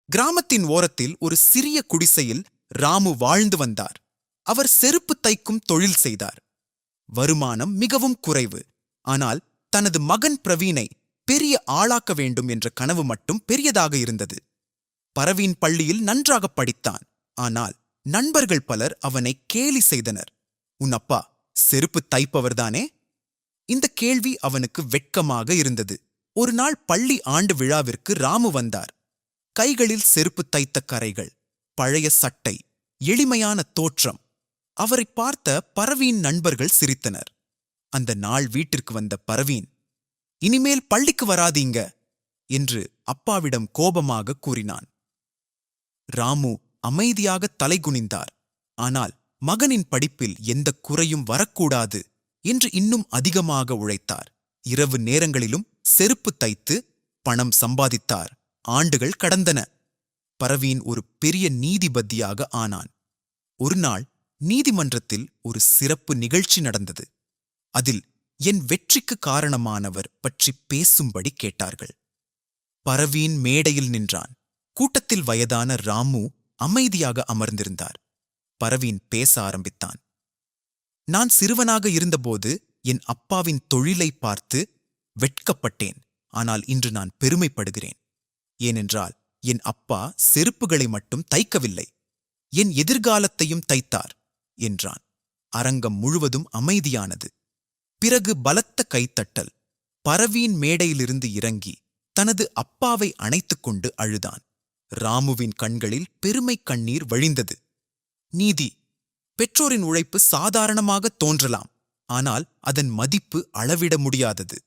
கிராமத்தின் ஓரத்தில் ஒரு சிறிய குடிசையில் ராமு வாழ்ந்து வந்தார். அவர் செருப்பு தைக்கும் தொழில் செய்தார். வருமானம் மிகவும் குறைவு. ஆனால் தனது மகன் பிரவீனை பெரிய ஆளாக்க வேண்டும் என்ற கனவு மட்டும் பெரியதாக இருந்தது. பரவீன் பள்ளியில் நன்றாக படித்தான். ஆனால் நண்பர்கள் பலர் அவனை கேலி செய்தனர். உன் அப்பா செருப்பு தைப்பவர்தானே? இந்த கேள்வி அவனுக்கு வெட்கமாக இருந்தது. ஒரு நாள் பள்ளி ஆண்டு விழாவிற்கு ராமு வந்தார். கைகளில் செருப்பு தைத்த கரைகள், பழைய சட்டை, எளிமையான தோற்றம். அவரை பார்த்த பரவீன் நண்பர்கள் சிரித்தனர். அந்த நாள் வீட்டிற்கு வந்த பரவீன், இனிமேல் பள்ளிக்கு வராதீங்க என்று அப்பாவிடம் கோபமாக கூறினான். ராமு அமைதியாக தலைகுனிந்தார். ஆனால் மகனின் படிப்பில் எந்த குறையும் வரக்கூடாது என்று இன்னும் அதிகமாக உழைத்தார். இரவு நேரங்களிலும் செருப்பு தைத்து பணம் சம்பாதித்தார். ஆண்டுகள் கடந்தன. பரவீன் ஒரு பெரிய நீதிபதியாக ஆனான். ஒரு நாள் நீதிமன்றத்தில் ஒரு சிறப்பு நிகழ்ச்சி நடந்தது. அதில் என் வெற்றிக்கு காரணமானவர் பற்றி பேசும்படி கேட்டார்கள். பரவீன் மேடையில் நின்றான். கூட்டத்தில் வயதான ராமு அமைதியாக அமர்ந்திருந்தார். பரவீன் பேச ஆரம்பித்தான். நான் சிறுவனாக இருந்தபோது என் அப்பாவின் தொழிலை பார்த்து வெட்கப்பட்டேன். ஆனால் இன்று நான் பெருமைப்படுகிறேன். ஏனென்றால் என் அப்பா செருப்புகளை மட்டும் தைக்கவில்லை, என் எதிர்காலத்தையும் தைத்தார் என்றான். அரங்கம் முழுவதும் அமைதியானது. பிறகு பலத்த கைத்தட்டல். பரவீன் மேடையிலிருந்து இறங்கி தனது அப்பாவை அணைத்துக்கொண்டு அழுதான். ராமுவின் கண்களில் பெருமை கண்ணீர் வழிந்தது. நீதி. பெற்றோரின் உழைப்பு சாதாரணமாக தோன்றலாம். ஆனால் அதன் மதிப்பு அளவிட முடியாதது.